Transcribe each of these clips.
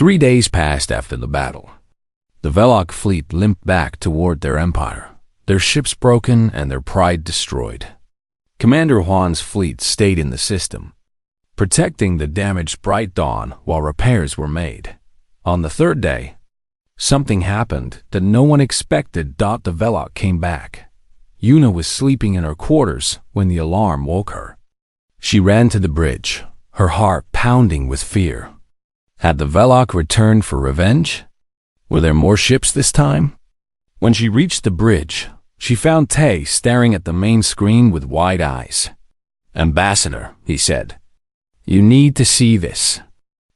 3 days passed after the battle. The Velok fleet limped back toward their empire, their ships broken and their pride destroyed. Commander Juan's fleet stayed in the system, protecting the damaged Bright Dawn while repairs were made. On the third day, something happened that no one expected. The Velok came back. Yuna was sleeping in her quarters when the alarm woke her. She ran to the bridge, her heart pounding with fear. Had the Velok returned for revenge? Were there more ships this time? When she reached the bridge, she found Tay staring at the main screen with wide eyes. "Ambassador," he said, "you need to see this."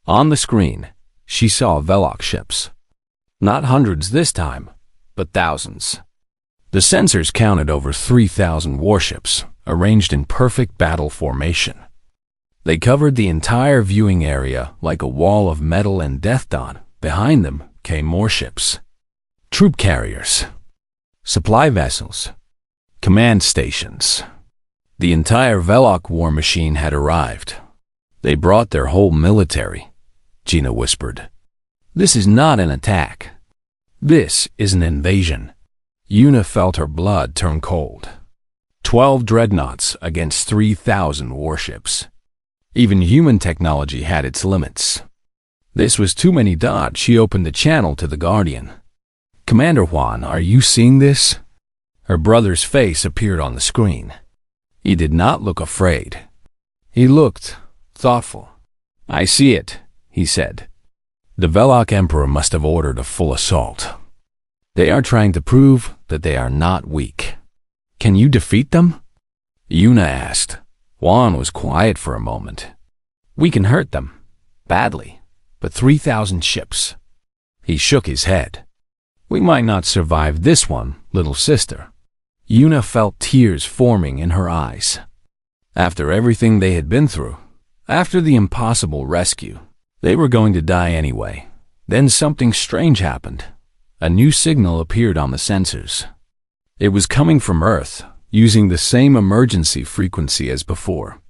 On the screen, she saw Velok ships. Not hundreds this time, but thousands. The sensors counted over 3,000 warships, arranged in perfect battle formation. They covered the entire viewing area like a wall of metal and Death Dawn. Behind them came more ships. Troop carriers, supply vessels, command stations. The entire Velok war machine had arrived. They brought their whole military, Gina whispered. "This is not an attack. This is an invasion." Yuna felt her blood turn cold. 12 dreadnoughts against 3,000 warships. Even human technology had its limits. This was too many. She opened the channel to the Guardian. "Commander Juan, are you seeing this?" Her brother's face appeared on the screen. He did not look afraid. He looked thoughtful. "I see it," he said. "The Velok Emperor must have ordered a full assault. They are trying to prove that they are not weak." "Can you defeat them?" Yuna asked. Juan was quiet for a moment. "We can hurt them, badly, but 3,000 ships." He shook his head. "We might not survive this one, little sister." Yuna felt tears forming in her eyes. After everything they had been through, after the impossible rescue, they were going to die anyway. Then something strange happened. A new signal appeared on the sensors. It was coming from Earth, using the same emergency frequency as before.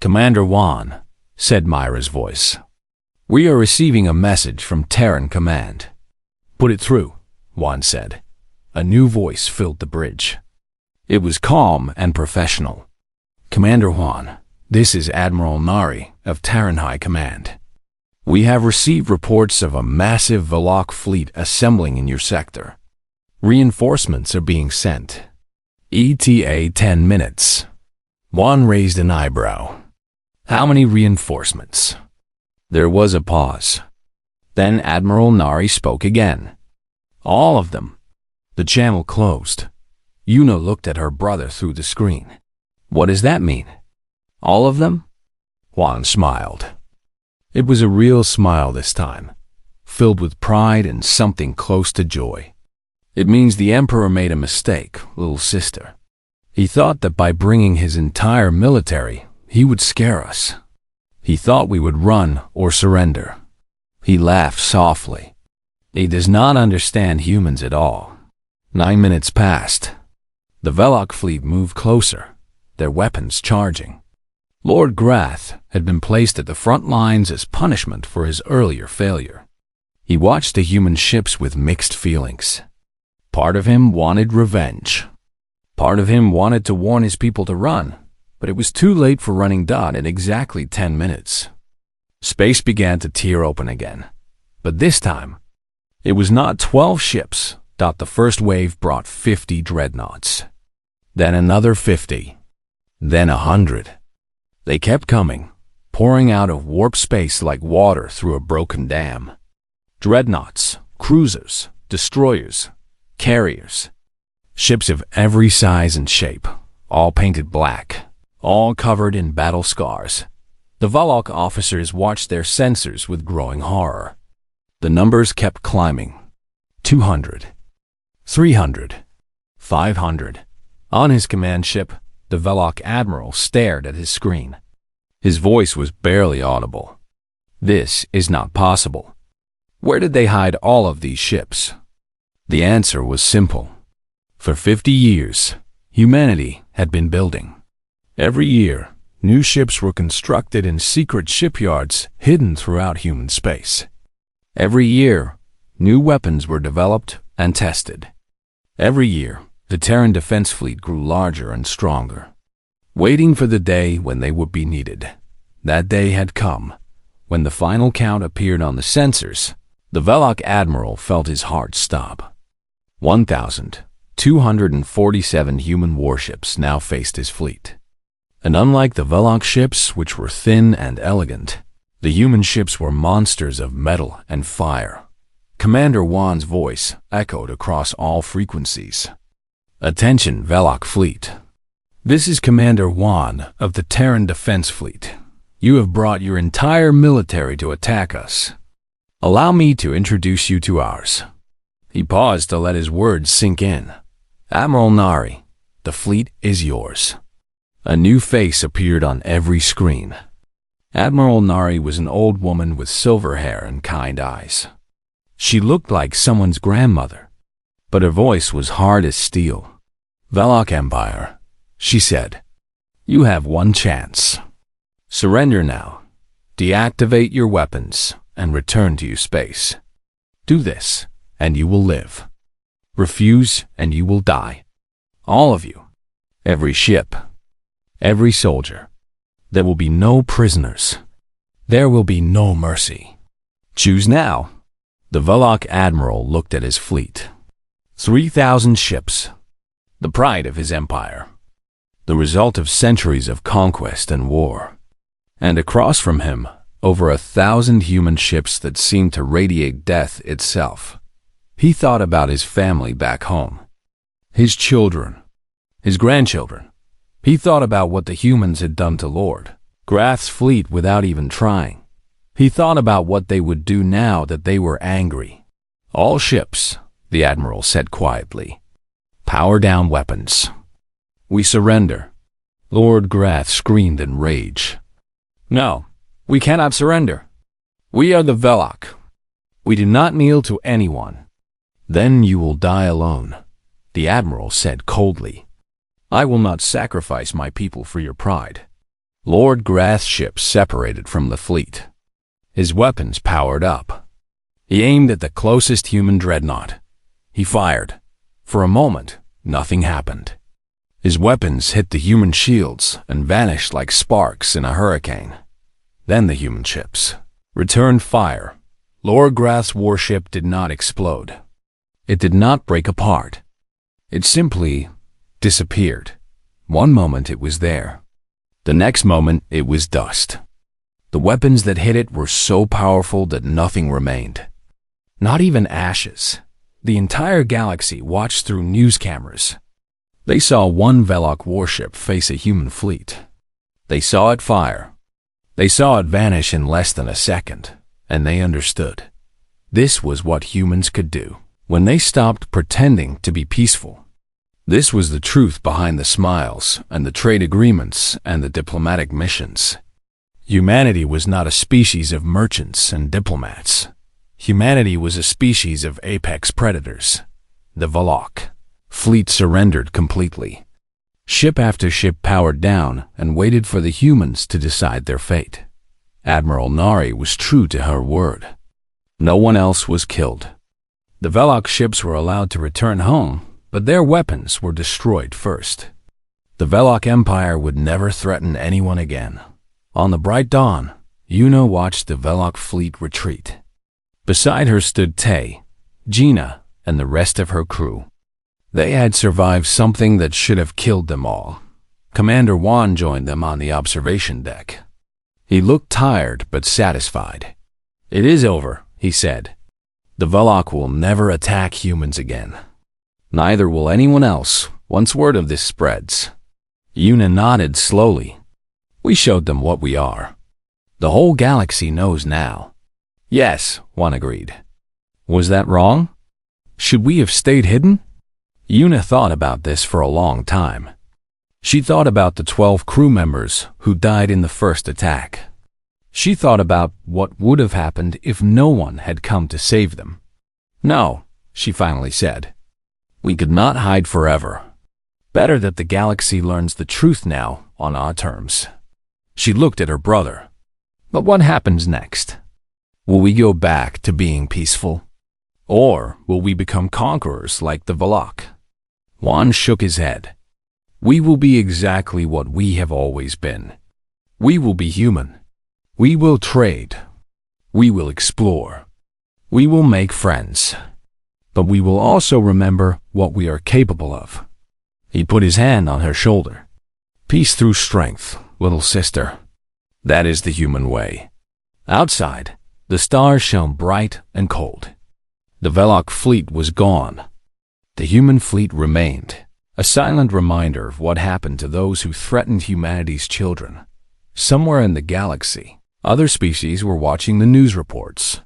"Commander Juan," said Myra's voice. "We are receiving a message from Terran Command." "Put it through," Juan said. A new voice filled the bridge. It was calm and professional. "Commander Juan, this is Admiral Nari of Terran High Command. We have received reports of a massive Velok fleet assembling in your sector. Reinforcements are being sent. ETA 10 minutes. Juan raised an eyebrow. "How many reinforcements?" There was a pause. Then Admiral Nari spoke again. "All of them." The channel closed. Yuna looked at her brother through the screen. "What does that mean? All of them?" Juan smiled. It was a real smile this time, filled with pride and something close to joy. "It means the Emperor made a mistake, little sister. He thought that by bringing his entire military, he would scare us. He thought we would run or surrender." He laughed softly. "He does not understand humans at all." 9 minutes passed. The Velok fleet moved closer, their weapons charging. Lord Grath had been placed at the front lines as punishment for his earlier failure. He watched the human ships with mixed feelings. Part of him wanted revenge. Part of him wanted to warn his people to run, but it was too late for running in exactly 10 minutes. Space began to tear open again, but this time, it was not 12 ships. The first wave brought 50 dreadnoughts. Then another 50. Then 100. They kept coming, pouring out of warp space like water through a broken dam. Dreadnoughts, cruisers, destroyers, carriers. Ships of every size and shape, all painted black, all covered in battle scars. The Velok officers watched their sensors with growing horror. The numbers kept climbing. 200. 300. 500. On his command ship, the Velok admiral stared at his screen. His voice was barely audible. "This is not possible. Where did they hide all of these ships?" The answer was simple. For 50 years, humanity had been building. Every year, new ships were constructed in secret shipyards hidden throughout human space. Every year, new weapons were developed and tested. Every year, the Terran defense fleet grew larger and stronger, waiting for the day when they would be needed. That day had come. When the final count appeared on the sensors, the Velok admiral felt his heart stop. 1,247 human warships now faced his fleet. And unlike the Velok ships, which were thin and elegant, the human ships were monsters of metal and fire. Commander Juan's voice echoed across all frequencies. Attention, Velok fleet. This is Commander Juan of the Terran Defense Fleet. You have brought your entire military to attack us. Allow me to introduce you to ours. He paused to let his words sink in. Admiral Nari, the fleet is yours. A new face appeared on every screen. Admiral Nari was an old woman with silver hair and kind eyes. She looked like someone's grandmother, but her voice was hard as steel. Velok Empire, she said, you have one chance. Surrender now. Deactivate your weapons and return to your space. Do this, and you will live. Refuse, and you will die. All of you. Every ship. Every soldier. There will be no prisoners. There will be no mercy. Choose now. The Velok admiral looked at his fleet. 3,000 ships. The pride of his empire. The result of centuries of conquest and war. And across from him, over 1,000 human ships that seemed to radiate death itself. He thought about his family back home. His children. His grandchildren. He thought about what the humans had done to Lord Grath's fleet without even trying. He thought about what they would do now that they were angry. All ships, the admiral said quietly. Power down weapons. We surrender. Lord Grath screamed in rage. No, we cannot surrender. We are the Velok. We do not kneel to anyone. Then you will die alone, the admiral said coldly. I will not sacrifice my people for your pride. Lord Grath's ship separated from the fleet. His weapons powered up. He aimed at the closest human dreadnought. He fired. For a moment, nothing happened. His weapons hit the human shields and vanished like sparks in a hurricane. Then the human ships returned fire. Lord Grath's warship did not explode. It did not break apart. It simply disappeared. One moment it was there. The next moment it was dust. The weapons that hit it were so powerful that nothing remained. Not even ashes. The entire galaxy watched through news cameras. They saw one Velok warship face a human fleet. They saw it fire. They saw it vanish in less than a second, and they understood. This was what humans could do when they stopped pretending to be peaceful. This was the truth behind the smiles and the trade agreements and the diplomatic missions. Humanity was not a species of merchants and diplomats. Humanity was a species of apex predators. The Velok fleet surrendered completely. Ship after ship powered down and waited for the humans to decide their fate. Admiral Nari was true to her word. No one else was killed. The Velok ships were allowed to return home, but their weapons were destroyed first. The Velok Empire would never threaten anyone again. On the bright dawn, Yuna watched the Velok fleet retreat. Beside her stood Tay, Gina, and the rest of her crew. They had survived something that should have killed them all. Commander Juan joined them on the observation deck. He looked tired but satisfied. It is over, he said. The Velok will never attack humans again. Neither will anyone else once word of this spreads. Yuna nodded slowly. We showed them what we are. The whole galaxy knows now. Yes, Juan agreed. Was that wrong? Should we have stayed hidden? Yuna thought about this for a long time. She thought about the 12 crew members who died in the first attack. She thought about what would have happened if no one had come to save them. No, she finally said. We could not hide forever. Better that the galaxy learns the truth now on our terms. She looked at her brother. But what happens next? Will we go back to being peaceful? Or will we become conquerors like the Velok? Juan shook his head. We will be exactly what we have always been. We will be human. We will trade. We will explore. We will make friends. But we will also remember what we are capable of. He put his hand on her shoulder. Peace through strength, little sister. That is the human way. Outside, the stars shone bright and cold. The Velok fleet was gone. The human fleet remained, a silent reminder of what happened to those who threatened humanity's children. Somewhere in the galaxy, other species were watching the news reports.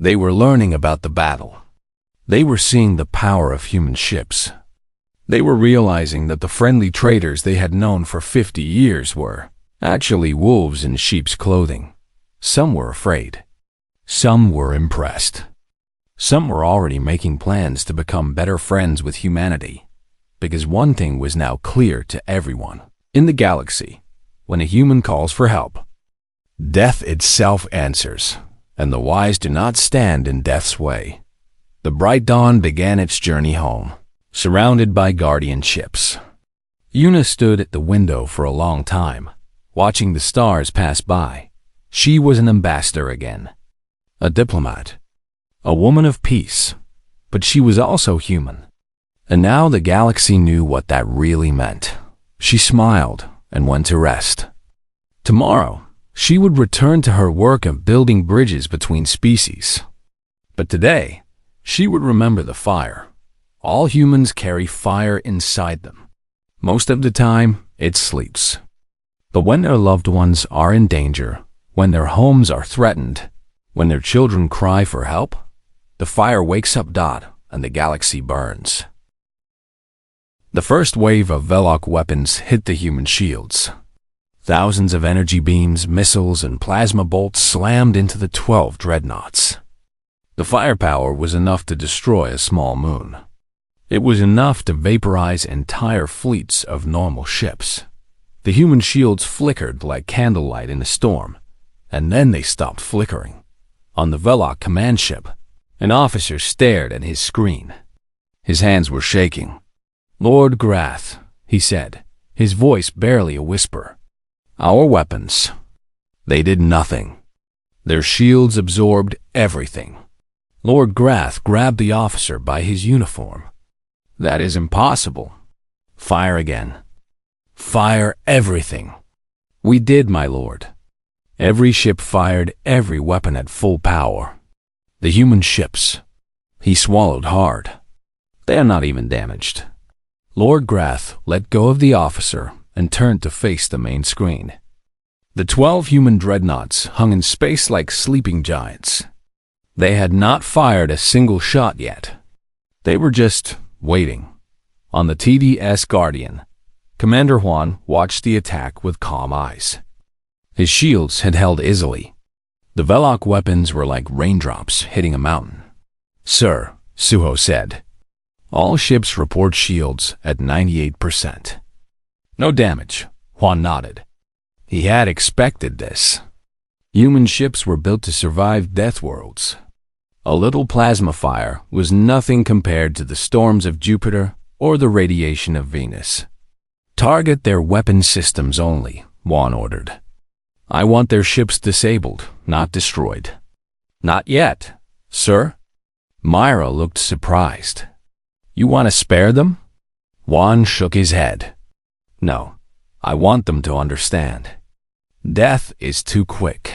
They were learning about the battle. They were seeing the power of human ships. They were realizing that the friendly traders they had known for 50 years were actually wolves in sheep's clothing. Some were afraid. Some were impressed. Some were already making plans to become better friends with humanity. Because one thing was now clear to everyone. In the galaxy, when a human calls for help, death itself answers, and the wise do not stand in death's way. The bright dawn began its journey home, surrounded by guardian ships. Yuna stood at the window for a long time, watching the stars pass by. She was an ambassador again, a diplomat, a woman of peace, but she was also human. And now the galaxy knew what that really meant. She smiled and went to rest. Tomorrow, she would return to her work of building bridges between species. But today, she would remember the fire. All humans carry fire inside them. Most of the time, it sleeps. But when their loved ones are in danger, when their homes are threatened, when their children cry for help, the fire wakes up and the galaxy burns. The first wave of Velok weapons hit the human shields. Thousands of energy beams, missiles, and plasma bolts slammed into the 12 dreadnoughts. The firepower was enough to destroy a small moon. It was enough to vaporize entire fleets of normal ships. The human shields flickered like candlelight in a storm, and then they stopped flickering. On the Velok command ship, an officer stared at his screen. His hands were shaking. "Lord Grath," he said, his voice barely a whisper. "Our weapons. They did nothing. Their shields absorbed everything." Lord Grath grabbed the officer by his uniform. "That is impossible. Fire again. Fire everything." "We did, my lord." Every ship fired every weapon at full power. The human ships. He swallowed hard. They are not even damaged. Lord Grath let go of the officer and turned to face the main screen. The 12 human dreadnoughts hung in space like sleeping giants. They had not fired a single shot yet. They were just waiting. On the TDS Guardian, Commander Juan watched the attack with calm eyes. His shields had held easily. The Velok weapons were like raindrops hitting a mountain. "Sir," Suho said, "all ships report shields at 98%. "No damage," Juan nodded. He had expected this. Human ships were built to survive death worlds. A little plasma fire was nothing compared to the storms of Jupiter or the radiation of Venus. "Target their weapon systems only," Juan ordered. "I want their ships disabled, not destroyed." "Not yet, sir." Myra looked surprised. "You want to spare them?" Juan shook his head. "No, I want them to understand. Death is too quick.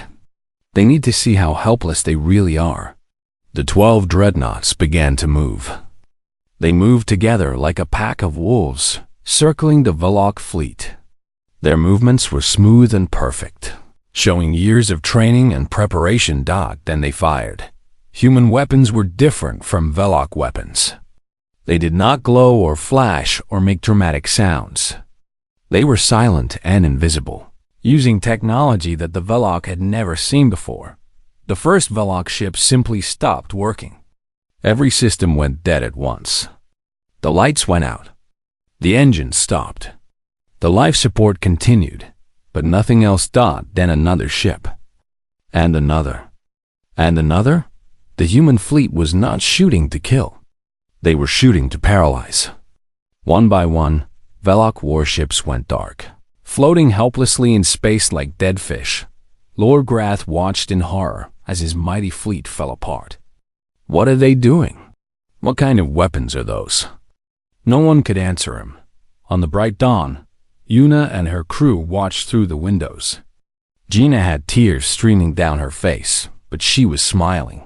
They need to see how helpless they really are." The 12 dreadnoughts began to move. They moved together like a pack of wolves, circling the Velok fleet. Their movements were smooth and perfect, showing years of training and preparation. Then they fired. Human weapons were different from Velok weapons. They did not glow or flash or make dramatic sounds. They were silent and invisible, using technology that the Velok had never seen before. The first Velok ship simply stopped working. Every system went dead at once. The lights went out. The engines stopped. The life support continued, but nothing else. Then another ship. And another. And another? The human fleet was not shooting to kill. They were shooting to paralyze. One by one, Velok warships went dark. Floating helplessly in space like dead fish, Lord Grath watched in horror as his mighty fleet fell apart. What are they doing? What kind of weapons are those? No one could answer him. On the bright dawn, Yuna and her crew watched through the windows. Gina had tears streaming down her face, but she was smiling.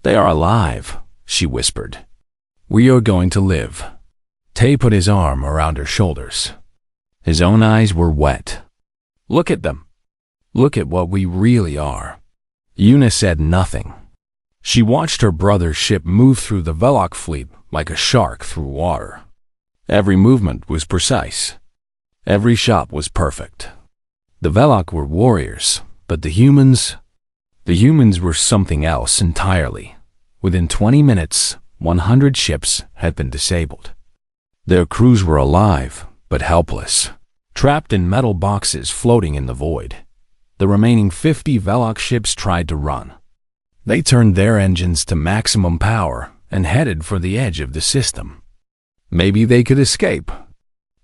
"They are alive," she whispered. "We are going to live." Tay put his arm around her shoulders. His own eyes were wet. "Look at them. Look at what we really are." Yuna said nothing. She watched her brother's ship move through the Velok fleet like a shark through water. Every movement was precise. Every shot was perfect. The Velok were warriors, but the humans were something else entirely. Within 20 minutes, 100 ships had been disabled. Their crews were alive, but helpless, trapped in metal boxes floating in the void. The remaining 50 Velok ships tried to run. They turned their engines to maximum power and headed for the edge of the system. Maybe they could escape.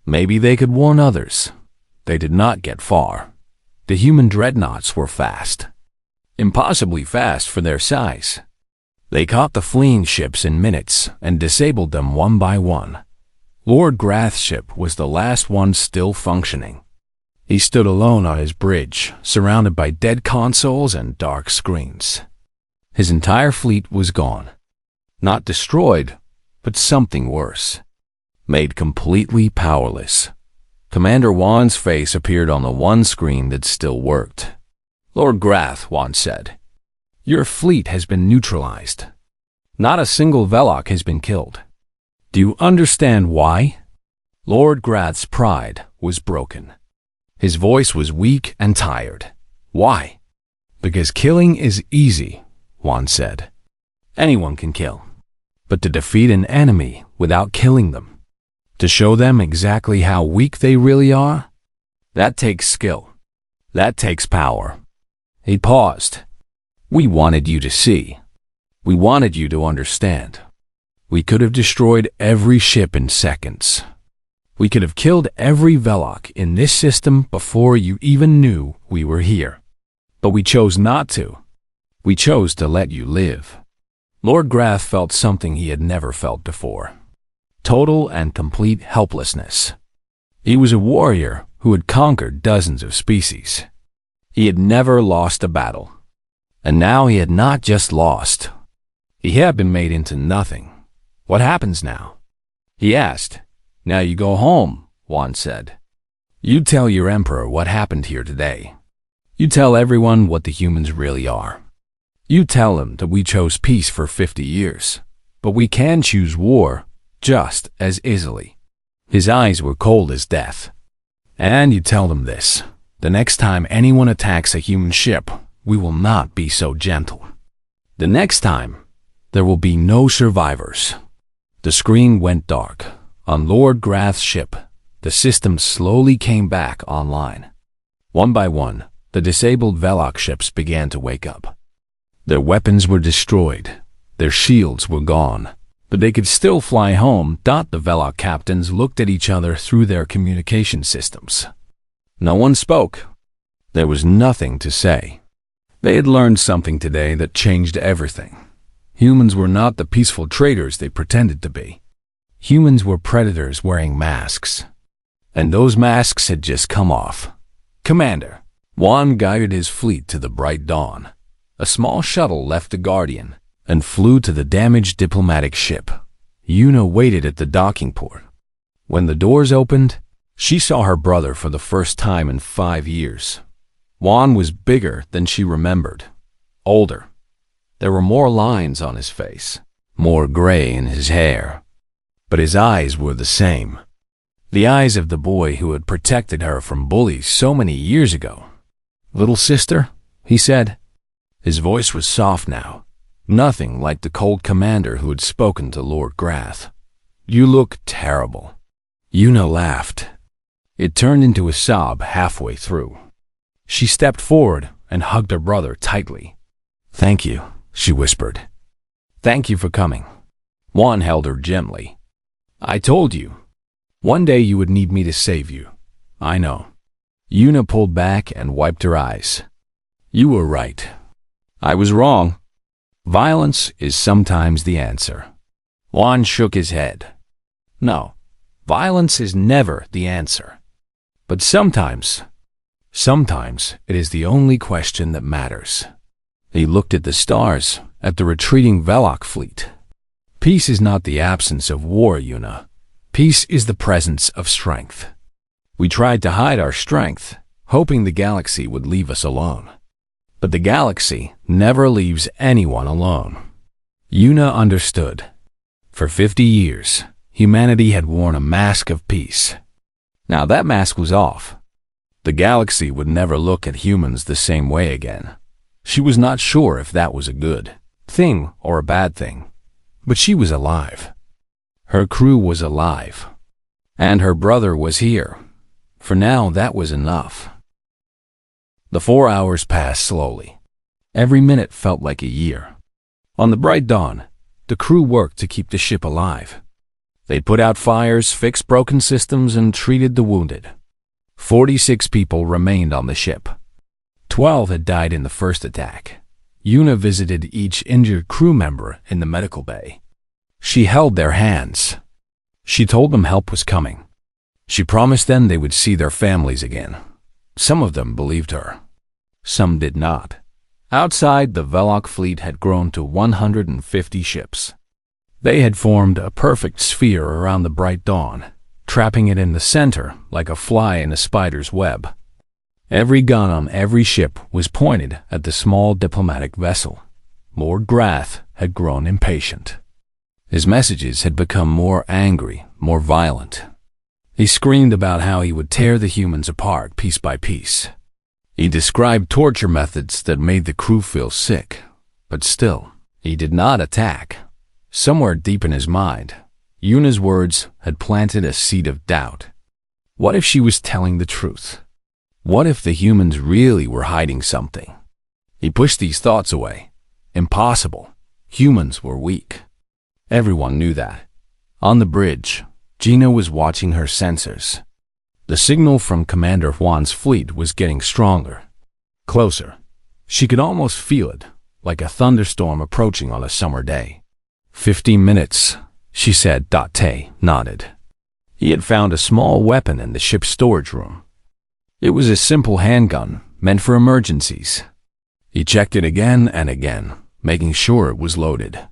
Maybe they could warn others. They did not get far. The human dreadnoughts were fast. Impossibly fast for their size. They caught the fleeing ships in minutes and disabled them one by one. Lord Grath's ship was the last one still functioning. He stood alone on his bridge, surrounded by dead consoles and dark screens. His entire fleet was gone. Not destroyed, but something worse. Made completely powerless. Commander Juan's face appeared on the one screen that still worked. "Lord Grath," Juan said, "your fleet has been neutralized. Not a single Velok has been killed. Do you understand why?" Lord Grath's pride was broken. His voice was weak and tired. "Why?" "Because killing is easy," Juan said. "Anyone can kill. But to defeat an enemy without killing them, to show them exactly how weak they really are, that takes skill. That takes power." He paused. "We wanted you to see. We wanted you to understand. We could have destroyed every ship in seconds. We could have killed every Velok in this system before you even knew we were here. But we chose not to. We chose to let you live." Lord Grath felt something he had never felt before. Total and complete helplessness. He was a warrior who had conquered dozens of species. He had never lost a battle. And now he had not just lost. He had been made into nothing. "What happens now?" he asked. "Now you go home," Juan said. "You tell your emperor what happened here today. You tell everyone what the humans really are. You tell them that we chose peace for 50 years, but we can choose war just as easily." His eyes were cold as death. "And you tell them this. The next time anyone attacks a human ship, we will not be so gentle. The next time, there will be no survivors." The screen went dark. On Lord Grath's ship, the system slowly came back online. One by one, the disabled Velok ships began to wake up. Their weapons were destroyed. Their shields were gone. But they could still fly home. The Velok captains looked at each other through their communication systems. No one spoke. There was nothing to say. They had learned something today that changed everything. Humans were not the peaceful traders they pretended to be. Humans were predators wearing masks. And those masks had just come off. "Commander." Juan guided his fleet to the bright dawn. A small shuttle left the Guardian and flew to the damaged diplomatic ship. Yuna waited at the docking port. When the doors opened, she saw her brother for the first time in 5 years. Juan was bigger than she remembered. Older. There were more lines on his face, more gray in his hair. But his eyes were the same. The eyes of the boy who had protected her from bullies so many years ago. "Little sister," he said. His voice was soft now. Nothing like the cold commander who had spoken to Lord Grath. "You look terrible." Yuna laughed. It turned into a sob halfway through. She stepped forward and hugged her brother tightly. "Thank you," she whispered. "Thank you for coming." Juan held her gently. "I told you. One day you would need me to save you. I know." Yuna pulled back and wiped her eyes. "You were right. I was wrong. Violence is sometimes the answer." Juan shook his head. "No, violence is never the answer. But sometimes it is the only question that matters." He looked at the stars, at the retreating Velok fleet. "Peace is not the absence of war, Yuna. Peace is the presence of strength. We tried to hide our strength, hoping the galaxy would leave us alone. But the galaxy never leaves anyone alone." Yuna understood. For 50 years, humanity had worn a mask of peace. Now that mask was off. The galaxy would never look at humans the same way again. She was not sure if that was a good thing or a bad thing, but she was alive. Her crew was alive. And her brother was here. For now, that was enough. The 4 hours passed slowly. Every minute felt like a year. On the bright dawn, the crew worked to keep the ship alive. They put out fires, fixed broken systems, and treated the wounded. 46 people remained on the ship. 12 had died in the first attack. Yuna visited each injured crew member in the medical bay. She held their hands. She told them help was coming. She promised them they would see their families again. Some of them believed her. Some did not. Outside, the Velok fleet had grown to 150 ships. They had formed a perfect sphere around the bright dawn, trapping it in the center like a fly in a spider's web. Every gun on every ship was pointed at the small diplomatic vessel. Lord Grath had grown impatient. His messages had become more angry, more violent. He screamed about how he would tear the humans apart piece by piece. He described torture methods that made the crew feel sick, but still, he did not attack. Somewhere deep in his mind, Yuna's words had planted a seed of doubt. What if she was telling the truth? What if the humans really were hiding something? He pushed these thoughts away. Impossible. Humans were weak. Everyone knew that. On the bridge, Gina was watching her sensors. The signal from Commander Juan's fleet was getting stronger. Closer. She could almost feel it, like a thunderstorm approaching on a summer day. 15 minutes, she said. Tay nodded. He had found a small weapon in the ship's storage room. It was a simple handgun, meant for emergencies. He checked it again and again, making sure it was loaded.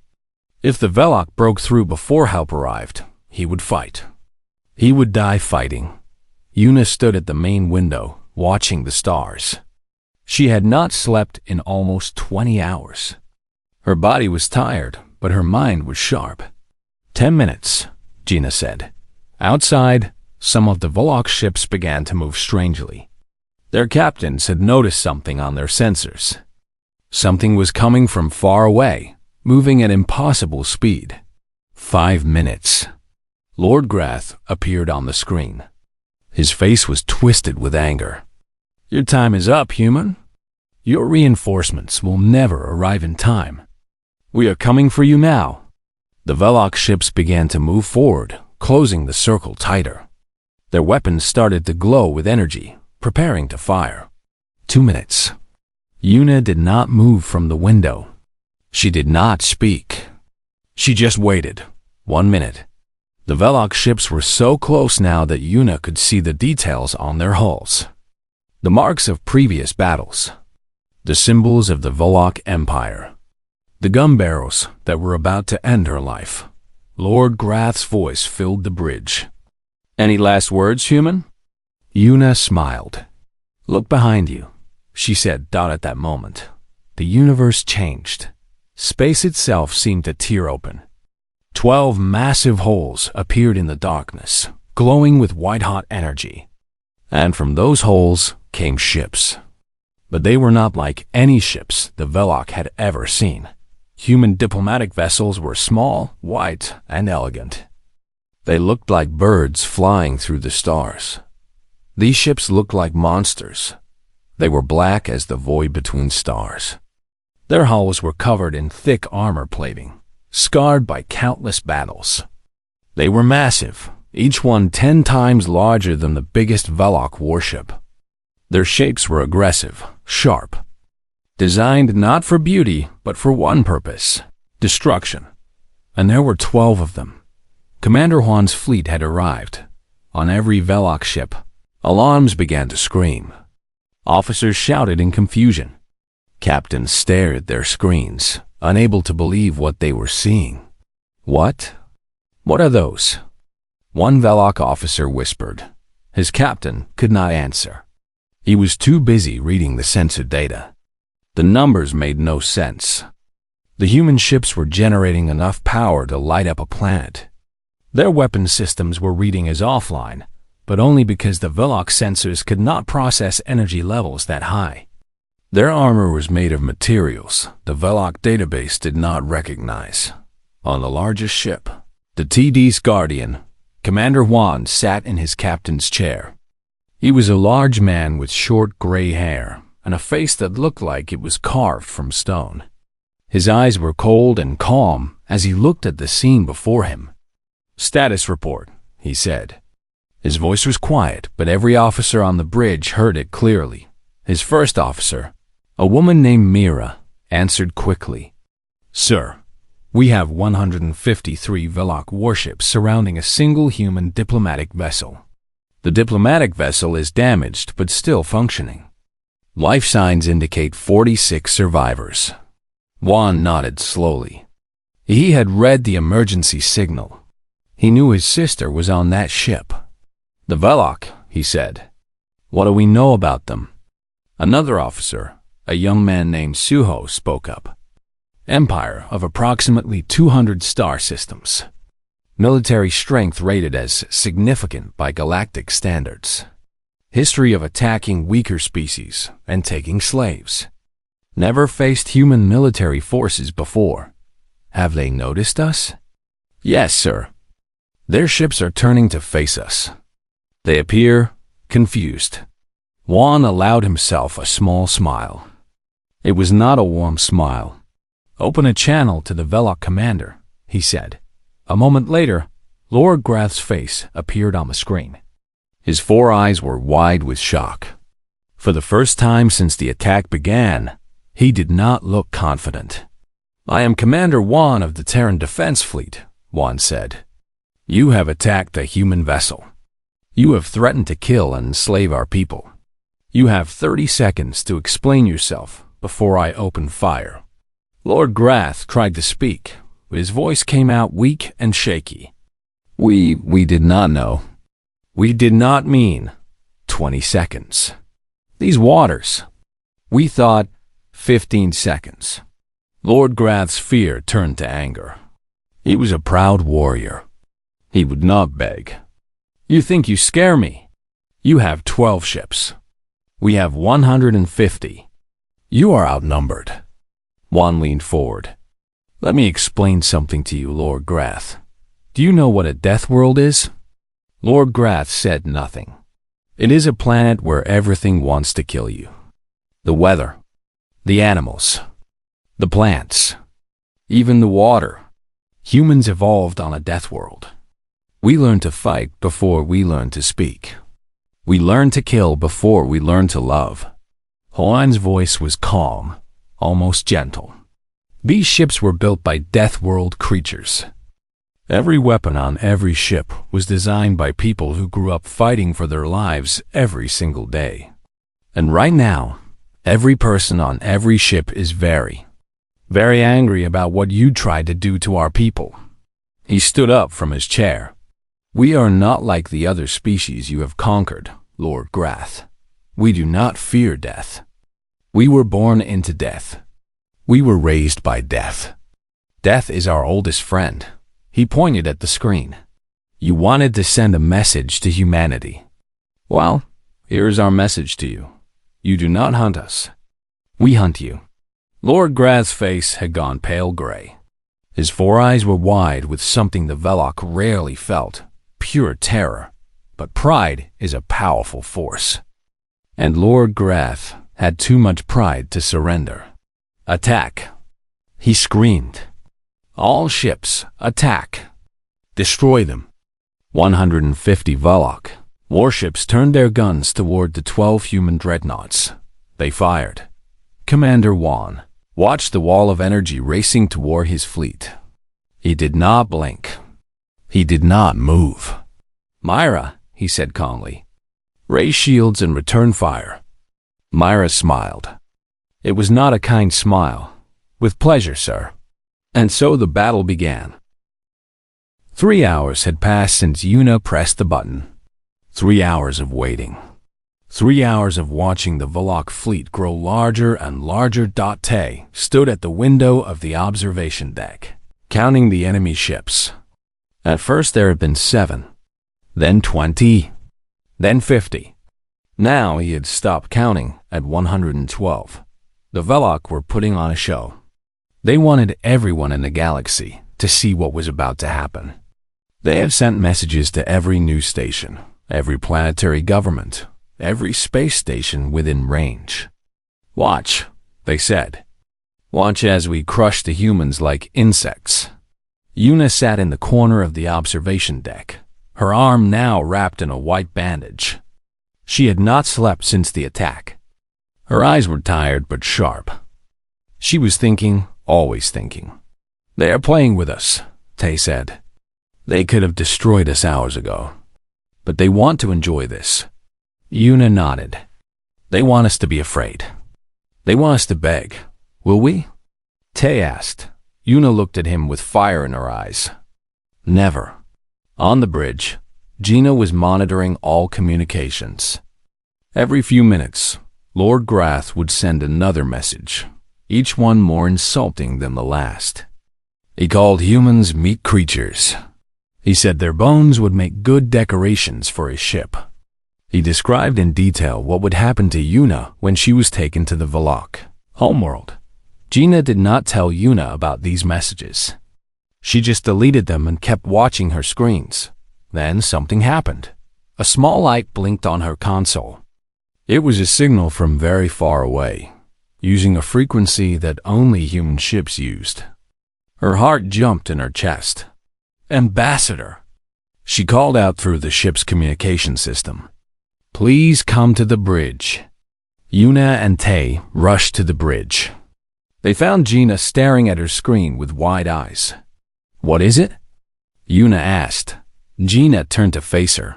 If the Velok broke through before help arrived, he would fight. He would die fighting. Yuna stood at the main window, watching the stars. She had not slept in almost 20 hours. Her body was tired, but her mind was sharp. 10 minutes, Gina said. Outside, some of the Velok ships began to move strangely. Their captains had noticed something on their sensors. Something was coming from far away, moving at impossible speed. 5 minutes. Lord Grath appeared on the screen. His face was twisted with anger. Your time is up, human. Your reinforcements will never arrive in time. We are coming for you now. The Velok ships began to move forward, closing the circle tighter. Their weapons started to glow with energy, preparing to fire. 2 minutes. Yuna did not move from the window. She did not speak. She just waited. 1 minute. The Velok ships were so close now that Yuna could see the details on their hulls. The marks of previous battles. The symbols of the Velok Empire. The gun barrels that were about to end her life. Lord Grath's voice filled the bridge. Any last words, human? Yuna smiled. Look behind you, she said. At that moment, the universe changed. Space itself seemed to tear open. 12 massive holes appeared in the darkness, glowing with white-hot energy. And from those holes came ships. But they were not like any ships the Velok had ever seen. Human diplomatic vessels were small, white, and elegant. They looked like birds flying through the stars. These ships looked like monsters. They were black as the void between stars. Their hulls were covered in thick armor plating, scarred by countless battles. They were massive, each one 10 times larger than the biggest Velok warship. Their shapes were aggressive, sharp, designed not for beauty, but for one purpose: destruction. And there were 12 of them. Commander Juan's fleet had arrived. On every Velok ship, alarms began to scream. Officers shouted in confusion. Captains stared at their screens, unable to believe what they were seeing. What? What are those? One Velok officer whispered. His captain could not answer. He was too busy reading the sensor data. The numbers made no sense. The human ships were generating enough power to light up a planet. Their weapon systems were reading as offline, but only because the Velok sensors could not process energy levels that high. Their armor was made of materials the Velok database did not recognize. On the largest ship, the TD's Guardian, Commander Juan sat in his captain's chair. He was a large man with short gray hair and a face that looked like it was carved from stone. His eyes were cold and calm as he looked at the scene before him. "Status report," he said. His voice was quiet, but every officer on the bridge heard it clearly. His first officer, a woman named Mira, answered quickly. "Sir, we have 153 Velok warships surrounding a single human diplomatic vessel. The diplomatic vessel is damaged but still functioning. Life signs indicate 46 survivors." Juan nodded slowly. He had read the emergency signal. He knew his sister was on that ship. "The Velok," he said. "What do we know about them?" Another officer, a young man named Suho, spoke up. "Empire of approximately 200 star systems. Military strength rated as significant by galactic standards. History of attacking weaker species and taking slaves. Never faced human military forces before. Have they noticed us?" "Yes, sir. Their ships are turning to face us. They appear confused." Juan allowed himself a small smile. It was not a warm smile. "Open a channel to the Velok commander," he said. A moment later, Lord Grath's face appeared on the screen. His 4 eyes were wide with shock. For the first time since the attack began, he did not look confident. "I am Commander Juan of the Terran Defense Fleet," Juan said. "You have attacked a human vessel. You have threatened to kill and enslave our people. You have 30 seconds to explain yourself before I open fire." Lord Grath tried to speak, but his voice came out weak and shaky. We did not know. We did not mean 20 seconds. These waters. We thought 15 seconds. Lord Grath's fear turned to anger. He was a proud warrior. He would not beg. "You think you scare me? You have 12 ships. We have 150. You are outnumbered." Juan leaned forward. "Let me explain something to you, Lord Grath. Do you know what a death world is?" Lord Grath said nothing. "It is a planet where everything wants to kill you. The weather, the animals, the plants, even the water. Humans evolved on a death world. We learn to fight before we learn to speak. We learn to kill before we learn to love." Juan's voice was calm, almost gentle. These ships were built by death world creatures. Every weapon on every ship was designed by people who grew up fighting for their lives every single day. And right now, every person on every ship is very angry about what you tried to do to our people. He stood up from his chair. "We are not like the other species you have conquered, Lord Grath. We do not fear death. We were born into death. We were raised by death. Death is our oldest friend." He pointed at the screen. "You wanted to send a message to humanity. Well, here is our message to you. You do not hunt us. We hunt you." Lord Grath's face had gone pale gray. His 4 eyes were wide with something the Velok rarely felt, pure terror. But pride is a powerful force. And Lord Grath had too much pride to surrender. Attack! He screamed. All ships, attack! Destroy them! 150 Velok warships turned their guns toward the 12 human dreadnoughts. They fired. Commander Juan watched the wall of energy racing toward his fleet. He did not blink. He did not move. Myra, he said calmly, raise shields and return fire. Myra smiled. It was not a kind smile. With pleasure, sir. And so the battle began. 3 hours had passed since Yuna pressed the button. 3 hours of waiting. 3 hours of watching the Velok fleet grow larger and larger. Tay stood at the window of the observation deck, counting the enemy ships. At first there had been 7, then 20, then 50. Now he had stopped counting at 112. The Velok were putting on a show. They wanted everyone in the galaxy to see what was about to happen. They have sent messages to every news station, every planetary government, every space station within range. Watch, they said. Watch as we crush the humans like insects. Yuna sat in the corner of the observation deck, her arm now wrapped in a white bandage. She had not slept since the attack. Her eyes were tired but sharp. She was thinking, always thinking. They are playing with us, Tay said. They could have destroyed us hours ago. But they want to enjoy this. Yuna nodded. They want us to be afraid. They want us to beg. Will we? Tay asked. Yuna looked at him with fire in her eyes. Never. On the bridge, Gina was monitoring all communications. Every few minutes, Lord Grath would send another message, each one more insulting than the last. He called humans meat creatures. He said their bones would make good decorations for his ship. He described in detail what would happen to Yuna when she was taken to the Velok homeworld. Gina did not tell Yuna about these messages. She just deleted them and kept watching her screens. Then something happened. A small light blinked on her console. It was a signal from very far away, using a frequency that only human ships used. Her heart jumped in her chest. Ambassador! She called out through the ship's communication system. Please come to the bridge. Yuna and Tay rushed to the bridge. They found Gina staring at her screen with wide eyes. What is it? Yuna asked. Gina turned to face her.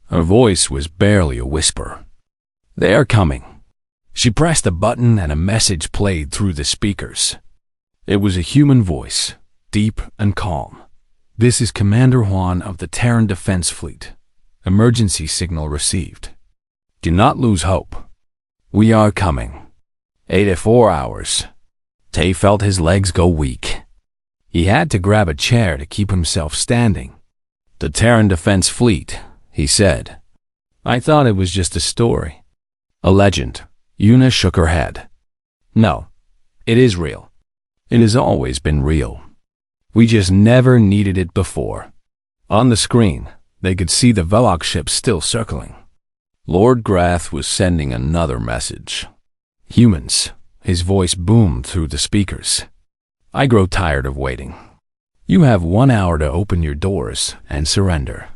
Her voice was barely a whisper. They are coming. She pressed a button and a message played through the speakers. It was a human voice, deep and calm. This is Commander Juan of the Terran Defense Fleet. Emergency signal received. Do not lose hope. We are coming. 84 hours. Tay felt his legs go weak. He had to grab a chair to keep himself standing. The Terran Defense Fleet, he said. I thought it was just a story. A legend. Yuna shook her head. No, it is real. It has always been real. We just never needed it before. On the screen, they could see the Velok ship still circling. Lord Grath was sending another message. Humans, his voice boomed through the speakers. I grow tired of waiting. You have 1 hour to open your doors and surrender.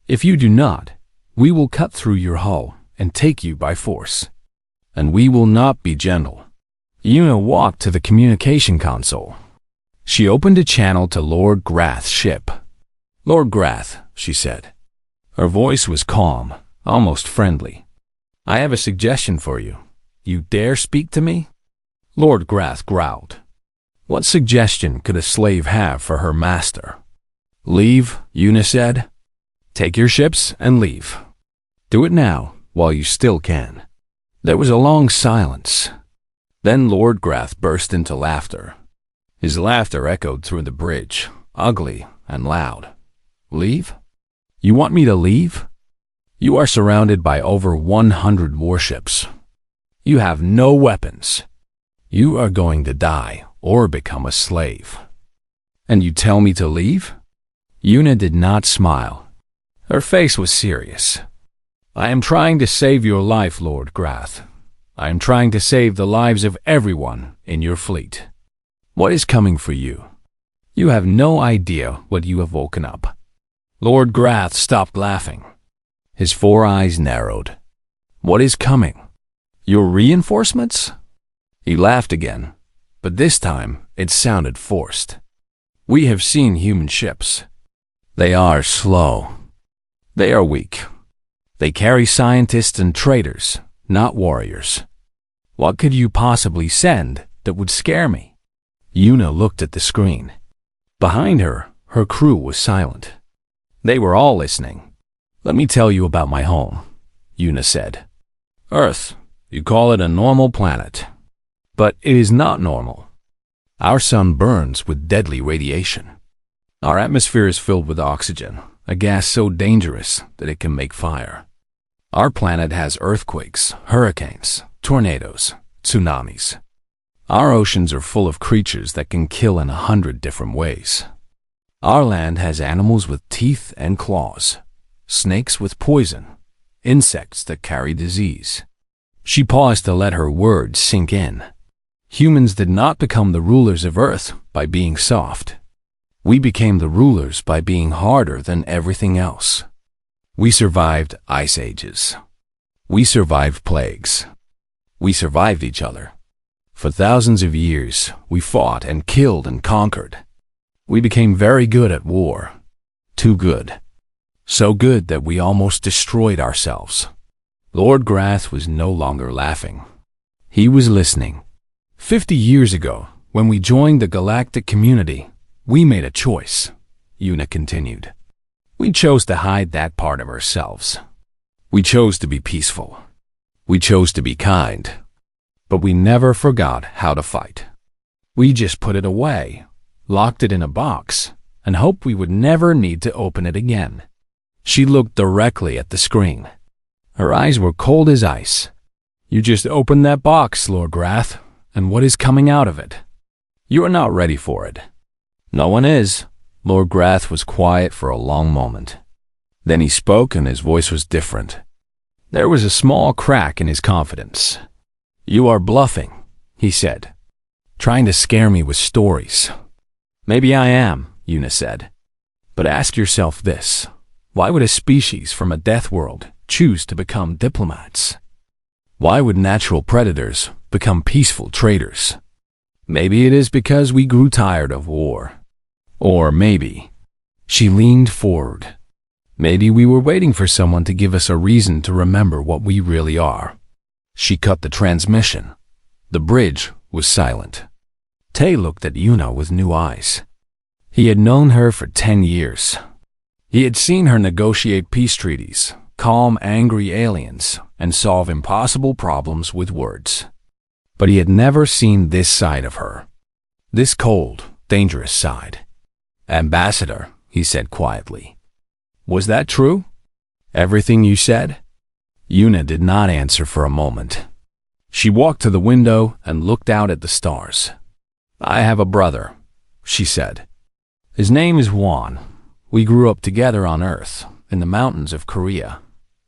If you do not, we will cut through your hull and take you by force. And we will not be gentle. Yuna walked to the communication console. She opened a channel to Lord Grath's ship. Lord Grath, she said. Her voice was calm, almost friendly. I have a suggestion for you. You dare speak to me? Lord Grath growled. What suggestion could a slave have for her master? Leave, Yuna said. Take your ships and leave. Do it now, while you still can. There was a long silence. Then Lord Grath burst into laughter. His laughter echoed through the bridge, ugly and loud. Leave? You want me to leave? You are surrounded by over 100 warships. You have no weapons. You are going to die or become a slave. And you tell me to leave? Yuna did not smile. Her face was serious. I am trying to save your life, Lord Grath. I am trying to save the lives of everyone in your fleet. What is coming for you? You have no idea what you have woken up." Lord Grath stopped laughing. His 4 eyes narrowed. "What is coming? Your reinforcements?" He laughed again, but this time it sounded forced. "We have seen human ships. They are slow. They are weak. They carry scientists and traders, not warriors. What could you possibly send that would scare me?" Yuna looked at the screen. Behind her, her crew was silent. They were all listening. "Let me tell you about my home," Yuna said. "Earth, you call it a normal planet. But it is not normal. Our sun burns with deadly radiation. Our atmosphere is filled with oxygen, a gas so dangerous that it can make fire. Our planet has earthquakes, hurricanes, tornadoes, tsunamis. Our oceans are full of creatures that can kill in 100 different ways. Our land has animals with teeth and claws, snakes with poison, insects that carry disease." She paused to let her words sink in. Humans did not become the rulers of Earth by being soft. We became the rulers by being harder than everything else. We survived ice ages. We survived plagues. We survived each other. For thousands of years, we fought and killed and conquered. We became very good at war. Too good. So good that we almost destroyed ourselves. Lord Grath was no longer laughing. He was listening. 50 years ago, when we joined the galactic community, we made a choice, Yuna continued. We chose to hide that part of ourselves. We chose to be peaceful. We chose to be kind. But we never forgot how to fight. We just put it away, locked it in a box, and hoped we would never need to open it again. She looked directly at the screen. Her eyes were cold as ice. You just opened that box, Lord Grath, and what is coming out of it? You are not ready for it. No one is. Lord Grath was quiet for a long moment. Then he spoke and his voice was different. There was a small crack in his confidence. You are bluffing, he said, trying to scare me with stories. Maybe I am, Yuna said. But ask yourself this. Why would a species from a death world choose to become diplomats? Why would natural predators become peaceful traders? Maybe it is because we grew tired of war. Or maybe, she leaned forward. Maybe we were waiting for someone to give us a reason to remember what we really are. She cut the transmission. The bridge was silent. Tay looked at Yuna with new eyes. He had known her for 10 years. He had seen her negotiate peace treaties, calm angry aliens, and solve impossible problems with words. But he had never seen this side of her. This cold, dangerous side. Ambassador, he said quietly. Was that true? Everything you said? Yuna did not answer for a moment. She walked to the window and looked out at the stars. I have a brother, she said. His name is Juan. We grew up together on Earth, in the mountains of Korea.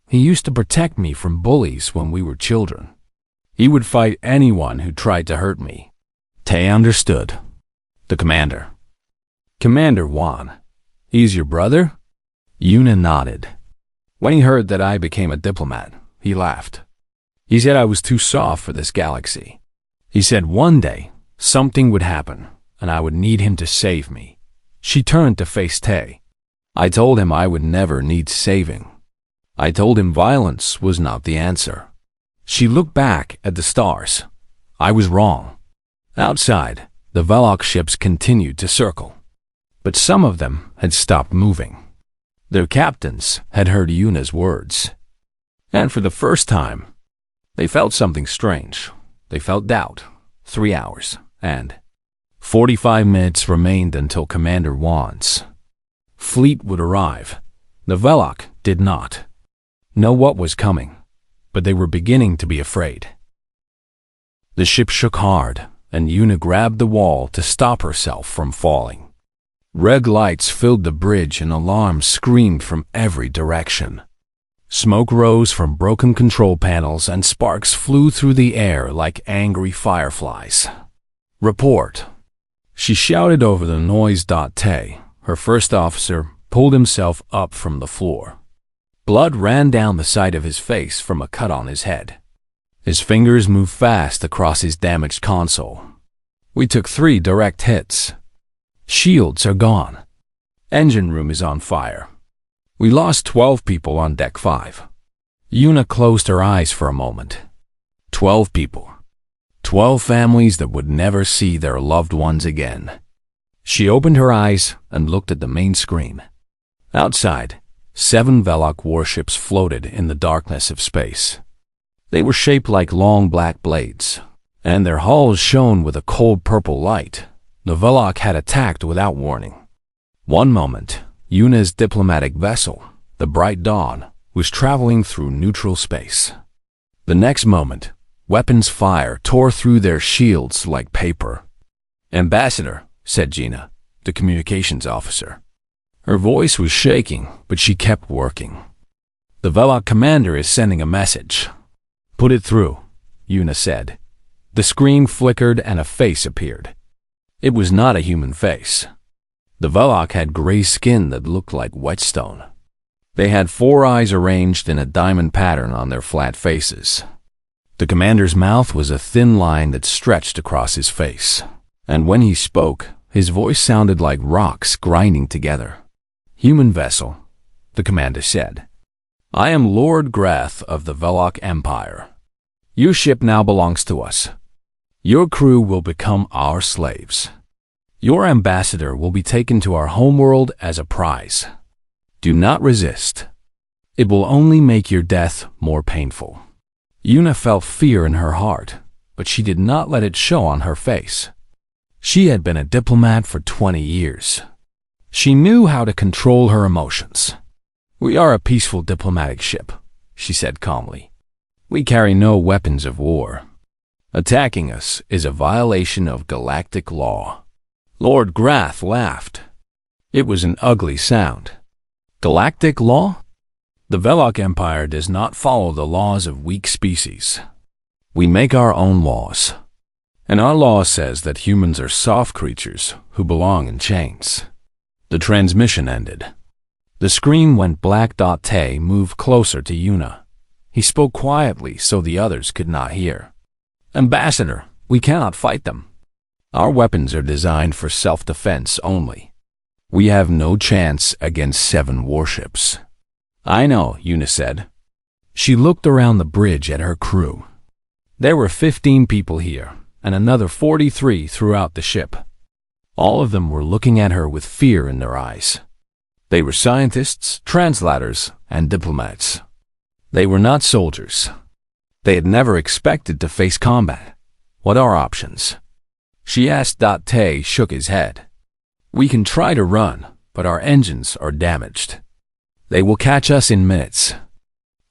He used to protect me from bullies when we were children. He would fight anyone who tried to hurt me. Tay understood. The commander. Commander Juan. He's your brother? Yuna nodded. When he heard that I became a diplomat, he laughed. He said I was too soft for this galaxy. He said one day, something would happen, and I would need him to save me. She turned to face Tay. I told him I would never need saving. I told him violence was not the answer. She looked back at the stars. I was wrong. Outside, the Velok ships continued to circle. But some of them had stopped moving. Their captains had heard Yuna's words. And for the first time, they felt something strange. They felt doubt. 3 hours, and 45 minutes remained until Commander Juan's fleet would arrive. The Velok did not know what was coming, but they were beginning to be afraid. The ship shook hard, and Yuna grabbed the wall to stop herself from falling. Red lights filled the bridge and alarms screamed from every direction. Smoke rose from broken control panels and sparks flew through the air like angry fireflies. "Report," she shouted over the noise. Tay, her first officer, pulled himself up from the floor. Blood ran down the side of his face from a cut on his head. His fingers moved fast across his damaged console. "We took 3 direct hits. Shields are gone. Engine room is on fire. We lost 12 people on Deck 5. Yuna closed her eyes for a moment. 12 people. 12 families that would never see their loved ones again. She opened her eyes and looked at the main screen. Outside, 7 Velok warships floated in the darkness of space. They were shaped like long black blades, and their hulls shone with a cold purple light. The Velok had attacked without warning. One moment, Yuna's diplomatic vessel, the Bright Dawn, was traveling through neutral space. The next moment, weapons fire tore through their shields like paper. "Ambassador," said Gina, the communications officer. Her voice was shaking, but she kept working. "The Velok commander is sending a message." "Put it through," Yuna said. The screen flickered and a face appeared. It was not a human face. The Velok had gray skin that looked like whetstone. They had 4 eyes arranged in a diamond pattern on their flat faces. The commander's mouth was a thin line that stretched across his face, and when he spoke, his voice sounded like rocks grinding together. "Human vessel," the commander said. "I am Lord Grath of the Velok Empire. Your ship now belongs to us. Your crew will become our slaves. Your ambassador will be taken to our homeworld as a prize. Do not resist. It will only make your death more painful." Yuna felt fear in her heart, but she did not let it show on her face. She had been a diplomat for 20 years. She knew how to control her emotions. "We are a peaceful diplomatic ship," she said calmly. "We carry no weapons of war. Attacking us is a violation of galactic law." Lord Grath laughed. It was an ugly sound. "Galactic law? The Velok Empire does not follow the laws of weak species. We make our own laws. And our law says that humans are soft creatures who belong in chains." The transmission ended. The screen went black. Tay moved closer to Yuna. He spoke quietly so the others could not hear. "Ambassador, we cannot fight them. Our weapons are designed for self-defense only. We have no chance against 7 warships." "I know," Yuna said. She looked around the bridge at her crew. There were 15 people here, and another 43 throughout the ship. All of them were looking at her with fear in their eyes. They were scientists, translators, and diplomats. They were not soldiers. They had never expected to face combat. "What are options?" she asked. Tay shook his head. "We can try to run, but our engines are damaged. They will catch us in minutes.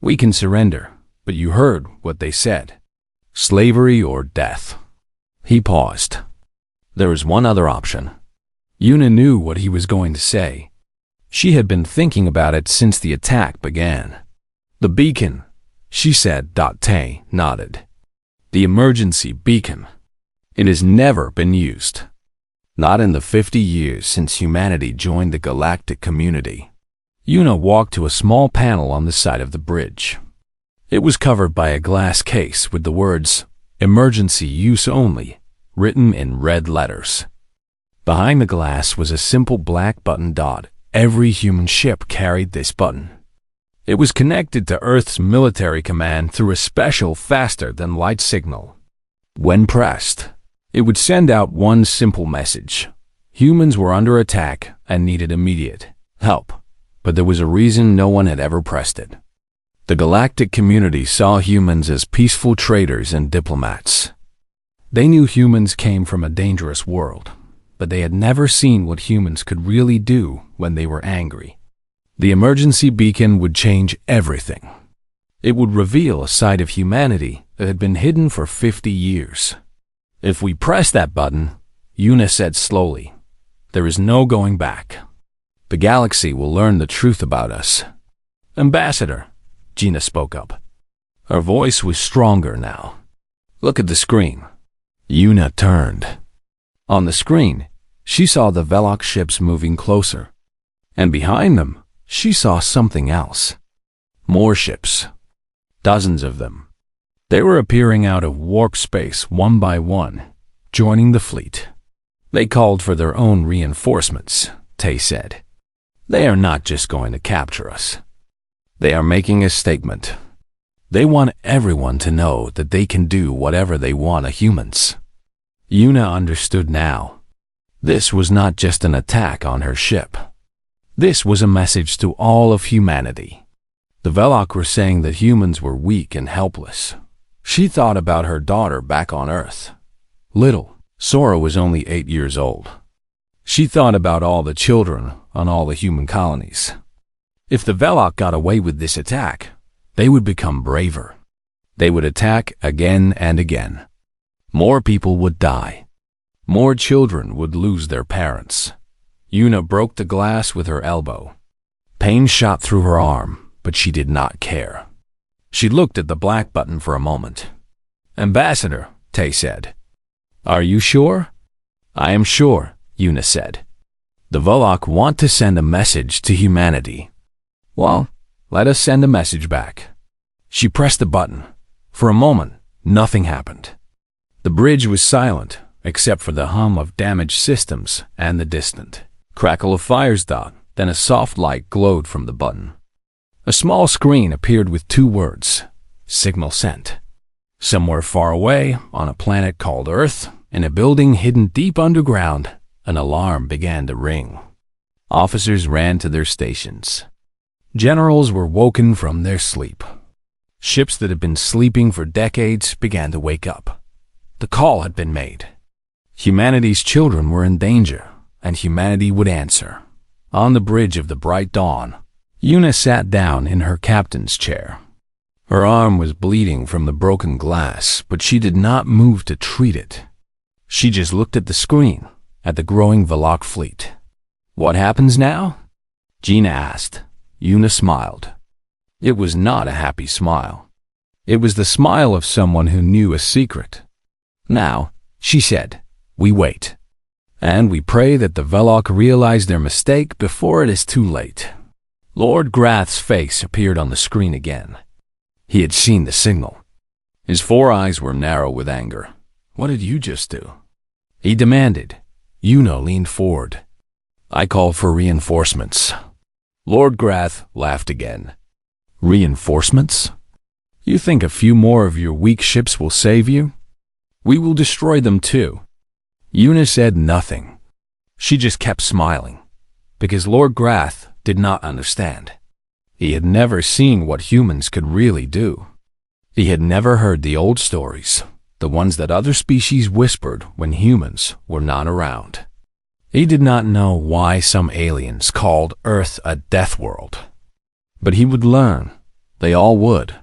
We can surrender, but you heard what they said. Slavery or death." He paused. There was one other option. Yuna knew what he was going to say. She had been thinking about it since the attack began. "The beacon," she said. Tay nodded. "The emergency beacon. It has never been used. Not in the 50 years since humanity joined the galactic community." Yuna walked to a small panel on the side of the bridge. It was covered by a glass case with the words, "Emergency use only," written in red letters. Behind the glass was a simple black button dot. Every human ship carried this button. It was connected to Earth's military command through a special faster-than-light signal. When pressed, it would send out one simple message. Humans were under attack and needed immediate help, but there was a reason no one had ever pressed it. The galactic community saw humans as peaceful traders and diplomats. They knew humans came from a dangerous world, but they had never seen what humans could really do when they were angry. The emergency beacon would change everything. It would reveal a side of humanity that had been hidden for 50 years. "If we press that button," Yuna said slowly, "there is no going back. The galaxy will learn the truth about us." "Ambassador," Gina spoke up. Her voice was stronger now. Look at the screen. Yuna turned. On the screen, she saw the Velok ships moving closer. And behind them, she saw something else. More ships. Dozens of them. They were appearing out of warp space one by one, joining the fleet. They called for their own reinforcements, Tay said. They are not just going to capture us. They are making a statement. They want everyone to know that they can do whatever they want to humans. Yuna understood now. This was not just an attack on her ship. This was a message to all of humanity. The Velok were saying that humans were weak and helpless. She thought about her daughter back on Earth. Little, Sora was only 8 years old. She thought about all the children on all the human colonies. If the Velok got away with this attack, they would become braver. They would attack again and again. More people would die. More children would lose their parents. Yuna broke the glass with her elbow. Pain shot through her arm, but she did not care. She looked at the black button for a moment. Ambassador, Tay said. Are you sure? I am sure, Yuna said. The Velok want to send a message to humanity. Well, let us send a message back. She pressed the button. For a moment, nothing happened. The bridge was silent, except for the hum of damaged systems and the distant crackle of fires. Then a soft light glowed from the button. A small screen appeared with 2 words, Signal Sent. Somewhere far away, on a planet called Earth, in a building hidden deep underground, an alarm began to ring. Officers ran to their stations. Generals were woken from their sleep. Ships that had been sleeping for decades began to wake up. The call had been made. Humanity's children were in danger, and humanity would answer. On the bridge of the bright dawn, Yuna sat down in her captain's chair. Her arm was bleeding from the broken glass, but she did not move to treat it. She just looked at the screen, at the growing Velok fleet. What happens now? Gina asked. Yuna smiled. It was not a happy smile. It was the smile of someone who knew a secret. Now, she said, we wait. And we pray that the Velok realize their mistake before it is too late. Lord Grath's face appeared on the screen again. He had seen the signal. His 4 eyes were narrow with anger. What did you just do? He demanded. Yuna leaned forward. I called for reinforcements. Lord Grath laughed again. Reinforcements? You think a few more of your weak ships will save you? We will destroy them too. Yuna said nothing. She just kept smiling, because Lord Grath did not understand. He had never seen what humans could really do. He had never heard the old stories, the ones that other species whispered when humans were not around. He did not know why some aliens called Earth a death world. But he would learn. They all would.